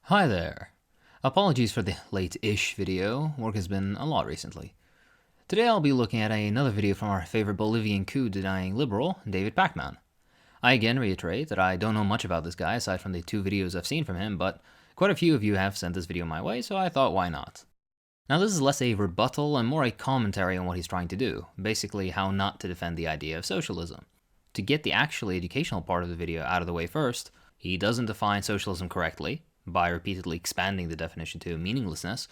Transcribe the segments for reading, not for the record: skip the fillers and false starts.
Hi there. Apologies for the late-ish video, work has been a lot recently. Today I'll be looking at another video from our favorite Bolivian coup-denying liberal, David Pakman. I again reiterate that I don't know much about this guy aside from the 2 videos I've seen from him, but quite a few of you have sent this video my way, so I thought why not. Now this is less a rebuttal and more a commentary on what he's trying to do, basically how not to defend the idea of socialism. To get the actually educational part of the video out of the way first, he doesn't define socialism correctly, by repeatedly expanding the definition to meaninglessness.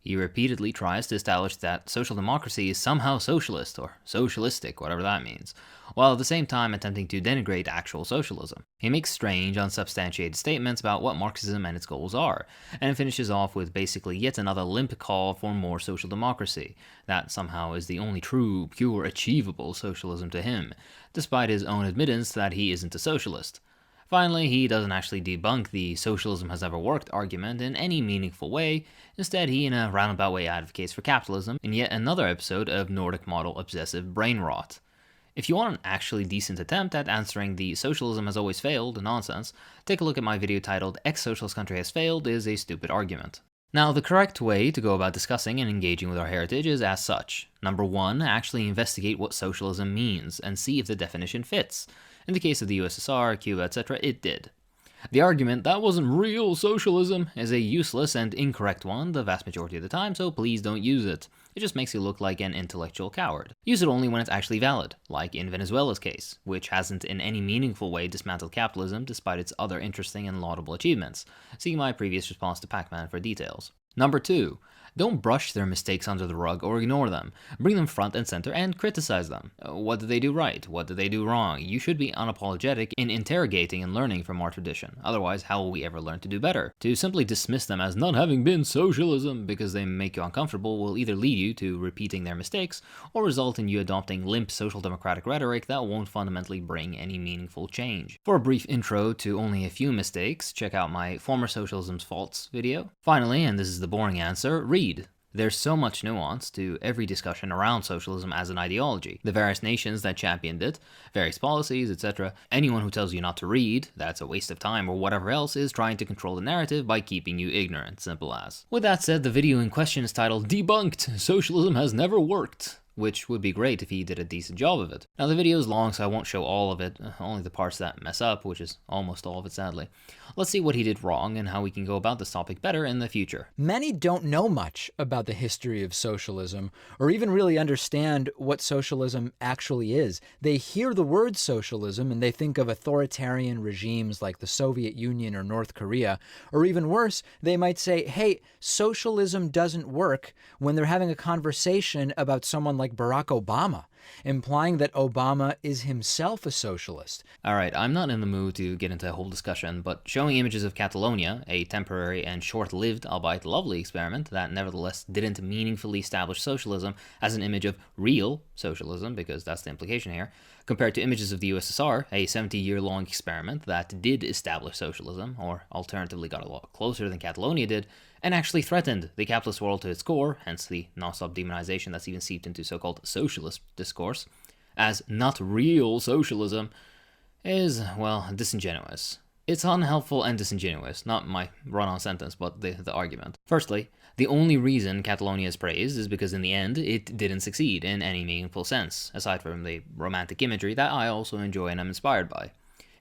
He repeatedly tries to establish that social democracy is somehow socialist, or socialistic, whatever that means, while at the same time attempting to denigrate actual socialism. He makes strange, unsubstantiated statements about what Marxism and its goals are, and finishes off with basically yet another limp call for more social democracy, that somehow is the only true, pure, achievable socialism to him, despite his own admittance that he isn't a socialist. Finally, he doesn't actually debunk the socialism has never worked argument in any meaningful way. Instead, he in a roundabout way advocates for capitalism in yet another episode of Nordic model obsessive brain rot. If you want an actually decent attempt at answering the socialism has always failed nonsense, take a look at my video titled Ex-Socialist Country Has Failed is a Stupid Argument. Now, the correct way to go about discussing and engaging with our heritage is as such. Number 1, actually investigate what socialism means and see if the definition fits. In the case of the USSR, Cuba, etc., it did. The argument that wasn't real socialism is a useless and incorrect one the vast majority of the time, so please don't use it. It just makes you look like an intellectual coward. Use it only when it's actually valid, like in Venezuela's case, which hasn't in any meaningful way dismantled capitalism despite its other interesting and laudable achievements. See my previous response to Pakman for details. Number 2. Don't brush their mistakes under the rug or ignore them. Bring them front and center and criticize them. What did they do right? What did they do wrong? You should be unapologetic in interrogating and learning from our tradition. Otherwise, how will we ever learn to do better? To simply dismiss them as not having been socialism because they make you uncomfortable will either lead you to repeating their mistakes or result in you adopting limp social democratic rhetoric that won't fundamentally bring any meaningful change. For a brief intro to only a few mistakes, check out my Former Socialism's Faults video. Finally, and this is the boring answer, read. There's so much nuance to every discussion around socialism as an ideology. The various nations that championed it, various policies, etc. Anyone who tells you not to read, that's a waste of time or whatever else, is trying to control the narrative by keeping you ignorant, simple as. With that said, the video in question is titled Debunked Socialism Has Never Worked, which would be great if he did a decent job of it. Now the video is long, so I won't show all of it, only the parts that mess up, which is almost all of it sadly. Let's see what he did wrong and how we can go about this topic better in the future. Many don't know much about the history of socialism, or even really understand what socialism actually is. They hear the word socialism and they think of authoritarian regimes like the Soviet Union or North Korea, or even worse, they might say, hey, socialism doesn't work, when they're having a conversation about someone like Barack Obama, implying that Obama is himself a socialist. Alright, I'm not in the mood to get into a whole discussion, but showing images of Catalonia, a temporary and short-lived, albeit lovely experiment that nevertheless didn't meaningfully establish socialism as an image of real socialism, because that's the implication here, compared to images of the USSR, a 70-year-long experiment that did establish socialism, or alternatively got a lot closer than Catalonia did, and actually threatened the capitalist world to its core, hence the non-stop demonization that's even seeped into so-called socialist discourse, as not real socialism, is, well, disingenuous. It's unhelpful and disingenuous, not my run-on sentence, but the argument. Firstly, the only reason Catalonia is praised is because in the end, it didn't succeed in any meaningful sense, aside from the romantic imagery that I also enjoy and am inspired by.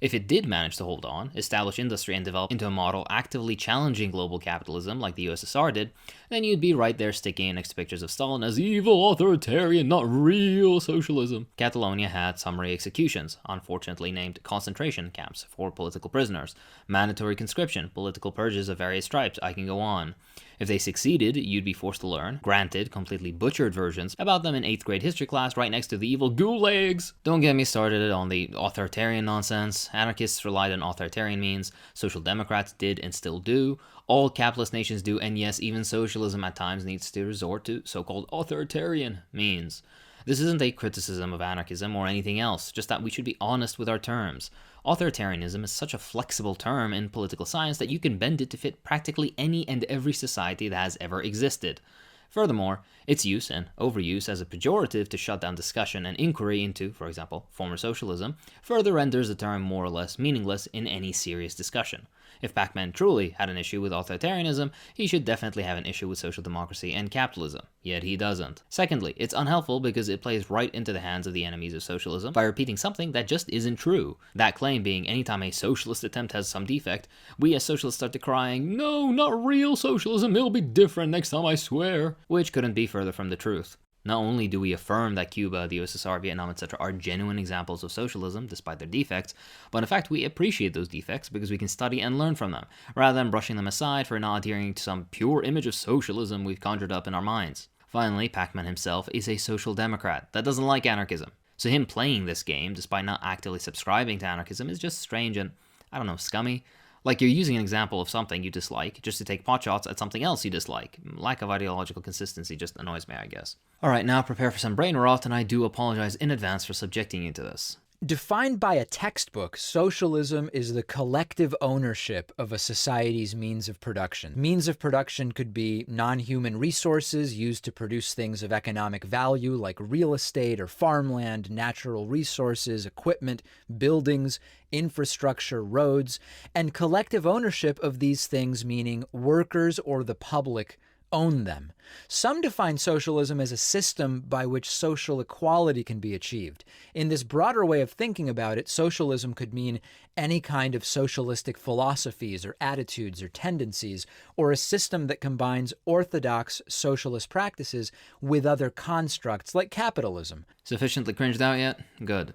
If it did manage to hold on, establish industry, and develop into a model actively challenging global capitalism like the USSR did, then you'd be right there sticking next to pictures of Stalin as evil, authoritarian, not real socialism. Catalonia had summary executions, unfortunately named concentration camps for political prisoners, mandatory conscription, political purges of various stripes, I can go on. If they succeeded, you'd be forced to learn, granted completely butchered versions, about them in 8th grade history class right next to the evil gulags. Don't get me started on the authoritarian nonsense. Anarchists relied on authoritarian means, social democrats did and still do, all capitalist nations do, and yes, even socialism at times needs to resort to so-called authoritarian means. This isn't a criticism of anarchism or anything else, just that we should be honest with our terms. Authoritarianism is such a flexible term in political science that you can bend it to fit practically any and every society that has ever existed. Furthermore, its use and overuse as a pejorative to shut down discussion and inquiry into, for example, former socialism, further renders the term more or less meaningless in any serious discussion. If Pakman truly had an issue with authoritarianism, he should definitely have an issue with social democracy and capitalism, yet he doesn't. Secondly, it's unhelpful because it plays right into the hands of the enemies of socialism by repeating something that just isn't true. That claim being anytime a socialist attempt has some defect, we as socialists start decrying, "No, not real socialism, it'll be different next time, I swear," which couldn't be further from the truth. Not only do we affirm that Cuba, the USSR, Vietnam, etc. are genuine examples of socialism, despite their defects, but in fact we appreciate those defects because we can study and learn from them, rather than brushing them aside for not adhering to some pure image of socialism we've conjured up in our minds. Finally, Pakman himself is a social democrat that doesn't like anarchism, so him playing this game, despite not actively subscribing to anarchism, is just strange and, I don't know, scummy. Like you're using an example of something you dislike just to take potshots at something else you dislike. Lack of ideological consistency just annoys me, I guess. Alright, now prepare for some brain rot, and I do apologize in advance for subjecting you to this. Defined by a textbook, socialism is the collective ownership of a society's means of production. Means of production could be non-human resources used to produce things of economic value like real estate or farmland, natural resources, equipment, buildings, infrastructure, roads, and collective ownership of these things meaning workers or the public own them. Some define socialism as a system by which social equality can be achieved. In this broader way of thinking about it, socialism could mean any kind of socialistic philosophies or attitudes or tendencies, or a system that combines orthodox socialist practices with other constructs like capitalism. Sufficiently cringed out yet? Good.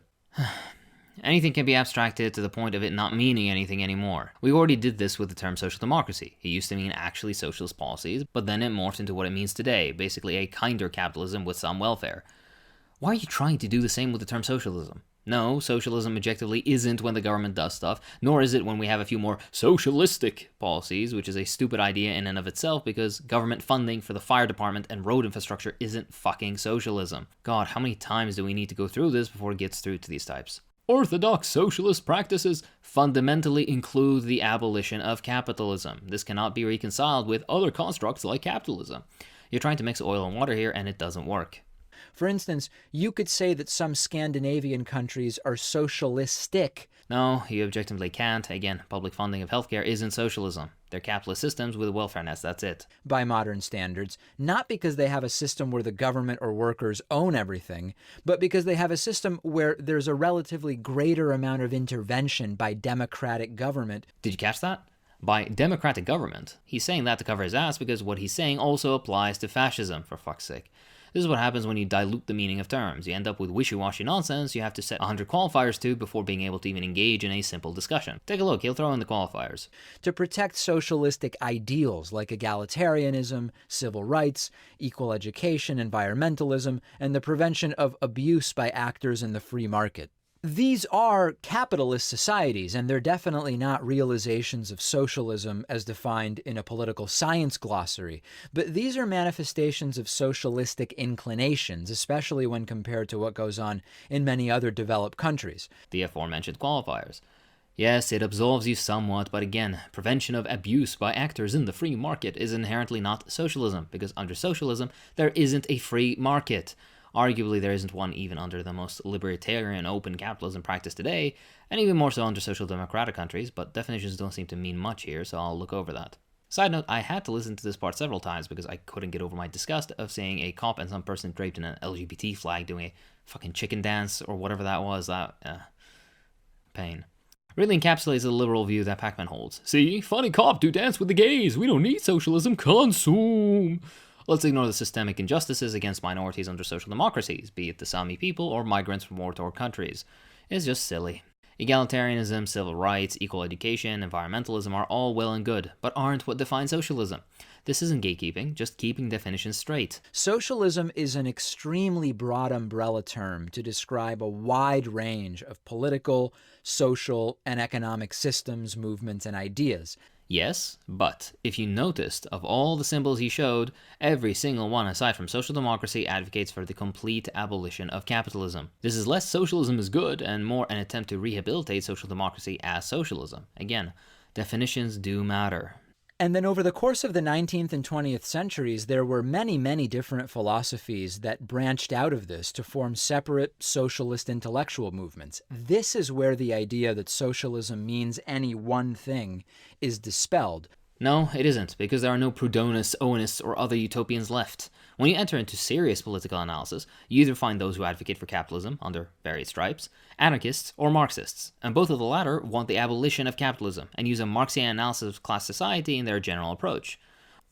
Anything can be abstracted to the point of it not meaning anything anymore. We already did this with the term social democracy. It used to mean actually socialist policies, but then it morphed into what it means today, basically a kinder capitalism with some welfare. Why are you trying to do the same with the term socialism? No, socialism objectively isn't when the government does stuff, nor is it when we have a few more socialistic policies, which is a stupid idea in and of itself because government funding for the fire department and road infrastructure isn't fucking socialism. God, how many times do we need to go through this before it gets through to these types? Orthodox socialist practices fundamentally include the abolition of capitalism. This cannot be reconciled with other constructs like capitalism. You're trying to mix oil and water here, and it doesn't work. For instance, you could say that some Scandinavian countries are socialistic. No, you objectively can't. Again, public funding of healthcare isn't socialism. They're capitalist systems with welfare nets, that's it. By modern standards, not because they have a system where the government or workers own everything, but because they have a system where there's a relatively greater amount of intervention by democratic government. Did you catch that? By democratic government. He's saying that to cover his ass because what he's saying also applies to fascism, for fuck's sake. This is what happens when you dilute the meaning of terms. You end up with wishy-washy nonsense you have to set 100 qualifiers to before being able to even engage in a simple discussion. Take a look, he'll throw in the qualifiers. To protect socialistic ideals like egalitarianism, civil rights, equal education, environmentalism, and the prevention of abuse by actors in the free market. These are capitalist societies, and they're definitely not realizations of socialism as defined in a political science glossary, but these are manifestations of socialistic inclinations, especially when compared to what goes on in many other developed countries. The aforementioned qualifiers. Yes, it absolves you somewhat, but again, prevention of abuse by actors in the free market is inherently not socialism, because under socialism, there isn't a free market. Arguably, there isn't one even under the most libertarian open capitalism practiced today, and even more so under social democratic countries, but definitions don't seem to mean much here, so I'll look over that. Side note, I had to listen to this part several times because I couldn't get over my disgust of seeing a cop and some person draped in an LGBT flag doing a fucking chicken dance or whatever that was. Pain. Really encapsulates the liberal view that Pakman holds. See, funny cop do dance with the gays. We don't need socialism. Consume. Let's ignore the systemic injustices against minorities under social democracies, be it the Sami people or migrants from war-torn countries. It's just silly. Egalitarianism, civil rights, equal education, environmentalism are all well and good, but aren't what defines socialism. This isn't gatekeeping, just keeping definitions straight. Socialism is an extremely broad umbrella term to describe a wide range of political, social, and economic systems, movements, and ideas. Yes, but if you noticed, of all the symbols he showed, every single one aside from social democracy advocates for the complete abolition of capitalism. This is less socialism is good and more an attempt to rehabilitate social democracy as socialism. Again, definitions do matter. And then over the course of the 19th and 20th centuries, there were many, many different philosophies that branched out of this to form separate socialist intellectual movements. This is where the idea that socialism means any one thing is dispelled. No, it isn't, because there are no Proudhonists, Owenists, or other utopians left. When you enter into serious political analysis, you either find those who advocate for capitalism, under various stripes, anarchists, or Marxists, and both of the latter want the abolition of capitalism, and use a Marxian analysis of class society in their general approach.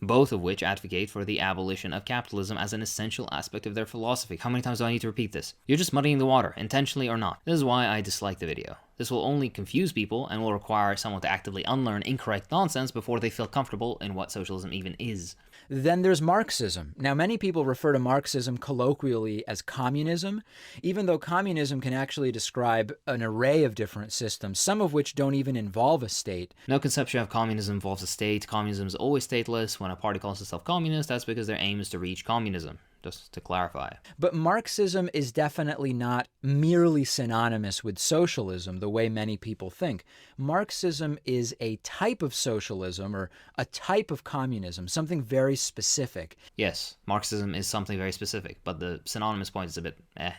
Both of which advocate for the abolition of capitalism as an essential aspect of their philosophy. How many times do I need to repeat this? You're just muddying the water, intentionally or not. This is why I dislike the video. This will only confuse people and will require someone to actively unlearn incorrect nonsense before they feel comfortable in what socialism even is. Then there's Marxism. Now, many people refer to Marxism colloquially as communism, even though communism can actually describe an array of different systems, some of which don't even involve a state. No conception of communism involves a state. Communism is always stateless. When a party calls itself communist, that's because their aim is to reach communism. Just to clarify. But Marxism is definitely not merely synonymous with socialism the way many people think. Marxism is a type of socialism or a type of communism, something very specific. Yes, Marxism is something very specific, but the synonymous point is a bit The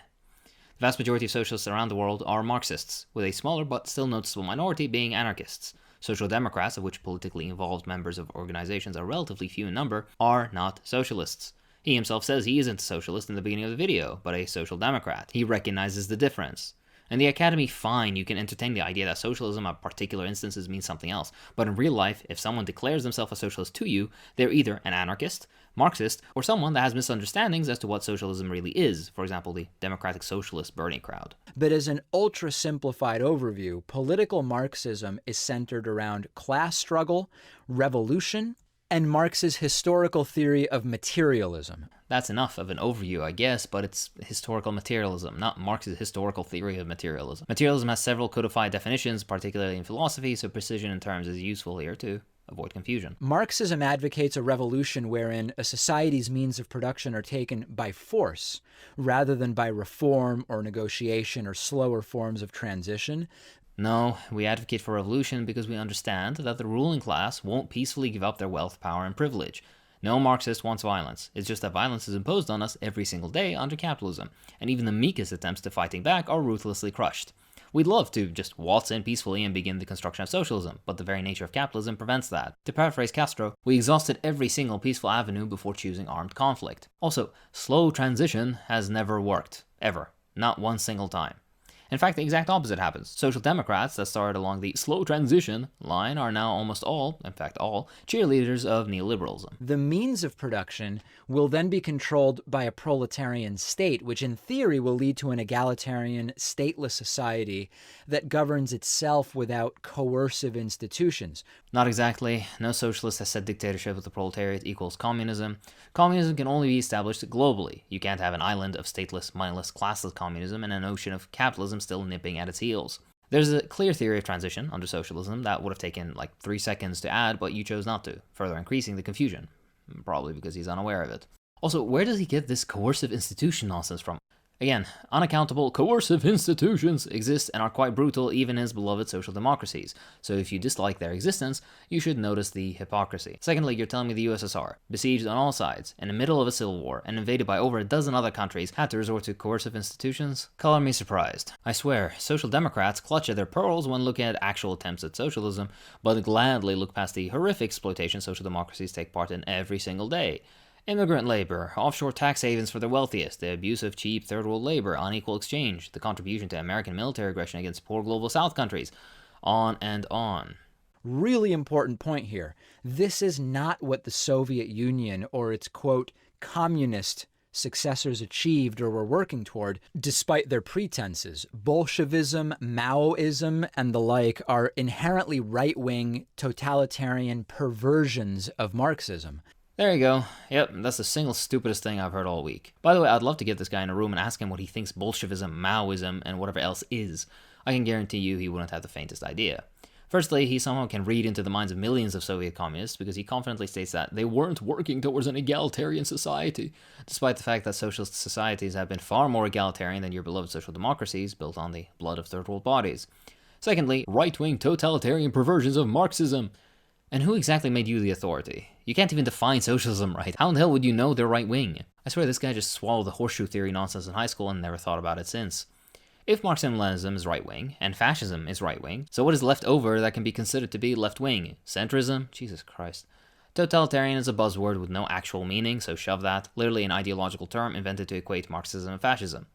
vast majority of socialists around the world are Marxists, with a smaller but still noticeable minority being anarchists. Social Democrats, of which politically involved members of organizations are relatively few in number, are not socialists. He himself says he isn't a socialist in the beginning of the video, but a social democrat. He recognizes the difference. In the academy, fine, you can entertain the idea that socialism at particular instances means something else, but in real life, if someone declares themselves a socialist to you, they're either an anarchist, Marxist, or someone that has misunderstandings as to what socialism really is, for example, the democratic socialist Bernie crowd. But as an ultra-simplified overview, political Marxism is centered around class struggle, revolution, and Marx's historical theory of materialism. That's enough of an overview, I guess, but it's historical materialism, not Marx's historical theory of materialism. Materialism has several codified definitions, particularly in philosophy, so precision in terms is useful here to avoid confusion. Marxism advocates a revolution wherein a society's means of production are taken by force, rather than by reform or negotiation or slower forms of transition. No, we advocate for revolution because we understand that the ruling class won't peacefully give up their wealth, power, and privilege. No Marxist wants violence. It's just that violence is imposed on us every single day under capitalism, and even the meekest attempts to fighting back are ruthlessly crushed. We'd love to just waltz in peacefully and begin the construction of socialism, but the very nature of capitalism prevents that. To paraphrase Castro, we exhausted every single peaceful avenue before choosing armed conflict. Also, slow transition has never worked. Ever. Not one single time. In fact, the exact opposite happens. Social Democrats that started along the slow transition line are now almost all, in fact all, cheerleaders of neoliberalism. The means of production will then be controlled by a proletarian state, which in theory will lead to an egalitarian, stateless society that governs itself without coercive institutions. Not exactly. No socialist has said dictatorship of the proletariat equals communism. Communism can only be established globally. You can't have an island of stateless, mindless, classless communism and an ocean of capitalism still nipping at its heels. There's a clear theory of transition under socialism that would have taken like 3 seconds to add, but you chose not to, further increasing the confusion. Probably because he's unaware of it. Also, where does he get this coercive institution nonsense from? Again, unaccountable, coercive institutions exist and are quite brutal even in his beloved social democracies, so if you dislike their existence, you should notice the hypocrisy. Secondly, you're telling me the USSR, besieged on all sides, in the middle of a civil war, and invaded by over a dozen other countries, had to resort to coercive institutions? Color me surprised. I swear, social democrats clutch at their pearls when looking at actual attempts at socialism, but gladly look past the horrific exploitation social democracies take part in every single day. Immigrant labor, offshore tax havens for the wealthiest, the abuse of cheap third world labor, unequal exchange, the contribution to American military aggression against poor global south countries, on and on. Really important point here. This is not what the Soviet Union or its, quote, communist successors achieved or were working toward, despite their pretenses. Bolshevism, Maoism, and the like are inherently right-wing, totalitarian perversions of Marxism. There you go. Yep, that's the single stupidest thing I've heard all week. By the way, I'd love to get this guy in a room and ask him what he thinks Bolshevism, Maoism, and whatever else is. I can guarantee you he wouldn't have the faintest idea. Firstly, he somehow can read into the minds of millions of Soviet communists because he confidently states that they weren't working towards an egalitarian society, despite the fact that socialist societies have been far more egalitarian than your beloved social democracies built on the blood of third world bodies. Secondly, right-wing totalitarian perversions of Marxism. And who exactly made you the authority? You can't even define socialism right. How in the hell would you know they're right-wing? I swear this guy just swallowed the horseshoe theory nonsense in high school and never thought about it since. If Marxism-Leninism is right-wing, and fascism is right-wing, so what is left over that can be considered to be left-wing? Centrism? Jesus Christ. Totalitarian is a buzzword with no actual meaning, so shove that. Literally an ideological term invented to equate Marxism and fascism.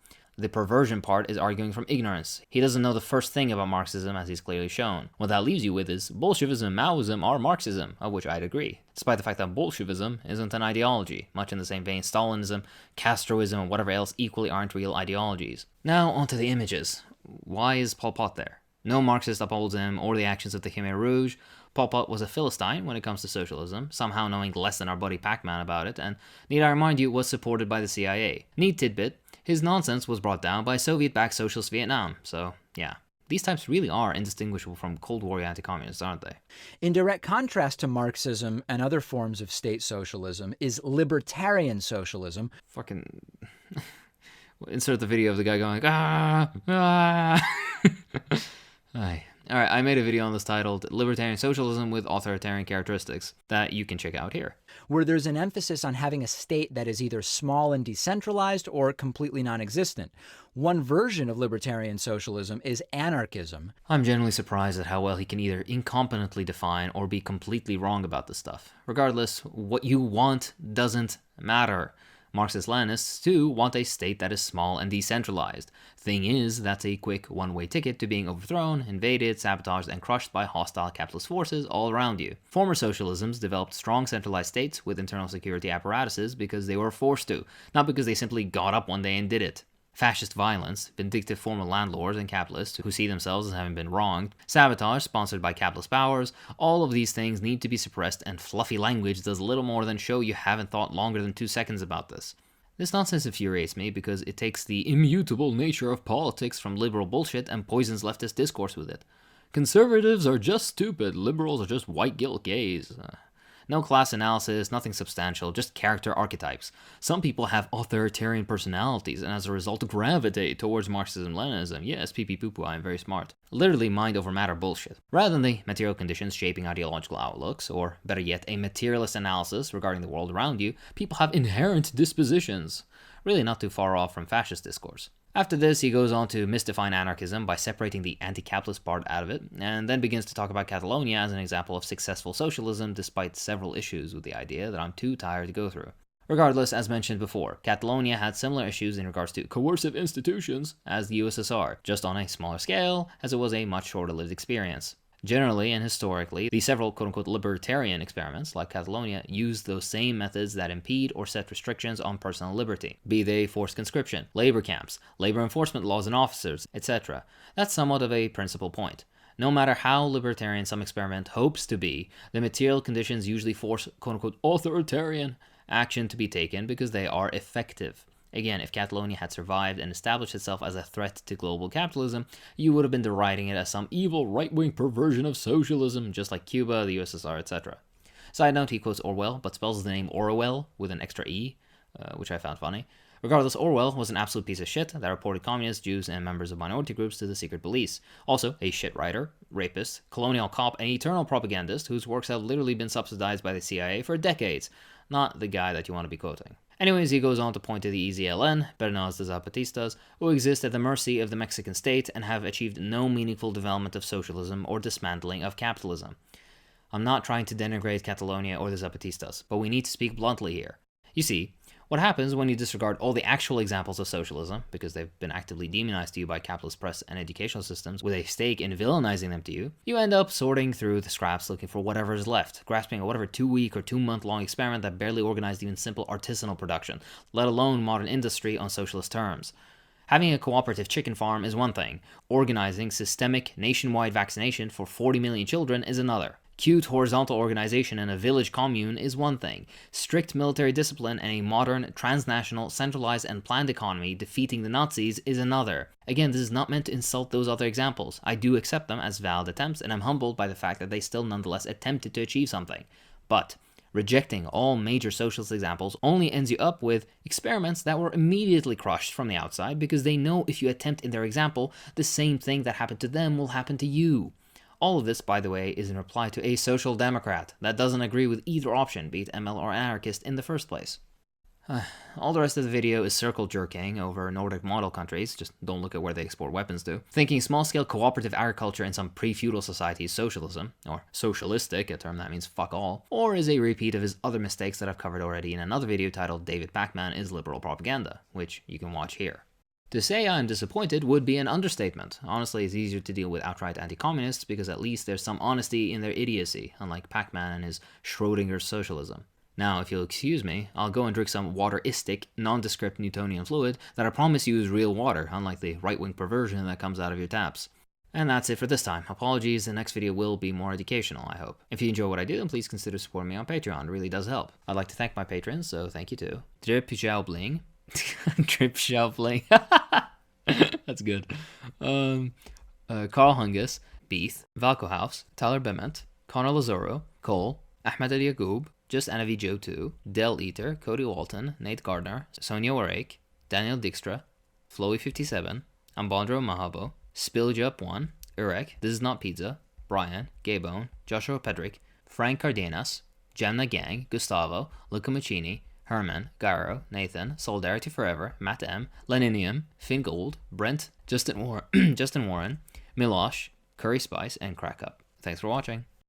The perversion part is arguing from ignorance. He doesn't know the first thing about Marxism, as he's clearly shown. What that leaves you with is Bolshevism and Maoism are Marxism, of which I'd agree, despite the fact that Bolshevism isn't an ideology, much in the same vein Stalinism, Castroism, and whatever else equally aren't real ideologies. Now, onto the images. Why is Pol Pot there? No Marxist upholds him or the actions of the Khmer Rouge. Pol Pot was a Philistine when it comes to socialism, somehow knowing less than our buddy Pakman about it, and need I remind you, was supported by the CIA. Neat tidbit, his nonsense was brought down by Soviet-backed socialist Vietnam, so yeah. These types really are indistinguishable from Cold War anti-communists, aren't they? In direct contrast to Marxism and other forms of state socialism is libertarian socialism. Fucking... Insert the video of the guy going, ah, ah. Aye. Alright, I made a video on this titled Libertarian Socialism with Authoritarian Characteristics that you can check out here. Where there's an emphasis on having a state that is either small and decentralized or completely non-existent. One version of libertarian socialism is anarchism. I'm genuinely surprised at how well he can either incompetently define or be completely wrong about this stuff. Regardless, what you want doesn't matter. Marxist-Leninists, too, want a state that is small and decentralized. Thing is, that's a quick one-way ticket to being overthrown, invaded, sabotaged, and crushed by hostile capitalist forces all around you. Former socialisms developed strong centralized states with internal security apparatuses because they were forced to, not because they simply got up one day and did it. Fascist violence, vindictive former landlords and capitalists who see themselves as having been wronged, sabotage sponsored by capitalist powers, all of these things need to be suppressed, and fluffy language does little more than show you haven't thought longer than 2 seconds about this. This nonsense infuriates me because it takes the immutable nature of politics from liberal bullshit and poisons leftist discourse with it. Conservatives are just stupid, liberals are just white guilt gays. No class analysis, nothing substantial, just character archetypes. Some people have authoritarian personalities and as a result gravitate towards Marxism-Leninism. Yes, pee-pee-poo-poo, I am very smart. Literally mind over matter bullshit. Rather than the material conditions shaping ideological outlooks, or better yet, a materialist analysis regarding the world around you, people have inherent dispositions. Really not too far off from fascist discourse. After this, he goes on to misdefine anarchism by separating the anti-capitalist part out of it, and then begins to talk about Catalonia as an example of successful socialism despite several issues with the idea that I'm too tired to go through. Regardless, as mentioned before, Catalonia had similar issues in regards to coercive institutions as the USSR, just on a smaller scale, as it was a much shorter-lived experience. Generally and historically, the several quote-unquote libertarian experiments, like Catalonia, use those same methods that impede or set restrictions on personal liberty, be they forced conscription, labor camps, labor enforcement laws and officers, etc. That's somewhat of a principal point. No matter how libertarian some experiment hopes to be, the material conditions usually force quote-unquote authoritarian action to be taken because they are effective. Again, if Catalonia had survived and established itself as a threat to global capitalism, you would have been deriding it as some evil right-wing perversion of socialism, just like Cuba, the USSR, etc. Side note, he quotes Orwell, but spells the name Orwell with an extra E, which I found funny. Regardless, Orwell was an absolute piece of shit that reported communists, Jews, and members of minority groups to the secret police. Also, a shit writer, rapist, colonial cop, and eternal propagandist whose works have literally been subsidized by the CIA for decades. Not the guy that you want to be quoting. Anyways, he goes on to point to the EZLN, better known as the Zapatistas, who exist at the mercy of the Mexican state and have achieved no meaningful development of socialism or dismantling of capitalism. I'm not trying to denigrate Catalonia or the Zapatistas, but we need to speak bluntly here. You see, what happens when you disregard all the actual examples of socialism, because they've been actively demonized to you by capitalist press and educational systems with a stake in villainizing them to you, you end up sorting through the scraps looking for whatever is left, grasping at whatever 2-week or 2-month-long experiment that barely organized even simple artisanal production, let alone modern industry on socialist terms. Having a cooperative chicken farm is one thing, organizing systemic nationwide vaccination for 40 million children is another. Cute horizontal organization in a village commune is one thing. Strict military discipline and a modern, transnational, centralized and planned economy defeating the Nazis is another. Again, this is not meant to insult those other examples. I do accept them as valid attempts, and I'm humbled by the fact that they still nonetheless attempted to achieve something. But rejecting all major socialist examples only ends you up with experiments that were immediately crushed from the outside because they know if you attempt in their example, the same thing that happened to them will happen to you. All of this, by the way, is in reply to a social democrat that doesn't agree with either option, be it ML or anarchist, in the first place. All the rest of the video is circle jerking over Nordic model countries, just don't look at where they export weapons to, thinking small-scale cooperative agriculture in some pre-feudal society is socialism, or socialistic, a term that means fuck all, or is a repeat of his other mistakes that I've covered already in another video titled David Pakman is Liberal Propaganda, which you can watch here. To say I'm disappointed would be an understatement. Honestly, it's easier to deal with outright anti-communists because at least there's some honesty in their idiocy, unlike Pakman and his Schrodinger's socialism. Now, if you'll excuse me, I'll go and drink some wateristic, nondescript Newtonian fluid that I promise you is real water, unlike the right-wing perversion that comes out of your taps. And that's it for this time. Apologies, the next video will be more educational, I hope. If you enjoy what I do, then please consider supporting me on Patreon. It really does help. I'd like to thank my patrons, so thank you too. Drip Xiao Bling. Drip Xiao Bling. That's good. Carl Hungus, Beeth, Valko House, Tyler Bement, Connor Lazaro, Cole, Ahmed El Yagoub, Just Anavi Joe 2, Del Eater, Cody Walton, Nate Gardner, Sonia Warake, Daniel Dijkstra, Floey57, Ambandro Mahabo, Spilljup1, Urek, This Is Not Pizza, Brian, Gaybone, Joshua Pedrick, Frank Cardenas, Jamna Gang, Gustavo, Luca Machini, Herman, Gyro, Nathan, Solidarity Forever, Matt M, Leninium, Finn Gold, Brent, Justin Warren, Milosh, Curry Spice, and Crack Up. Thanks for watching.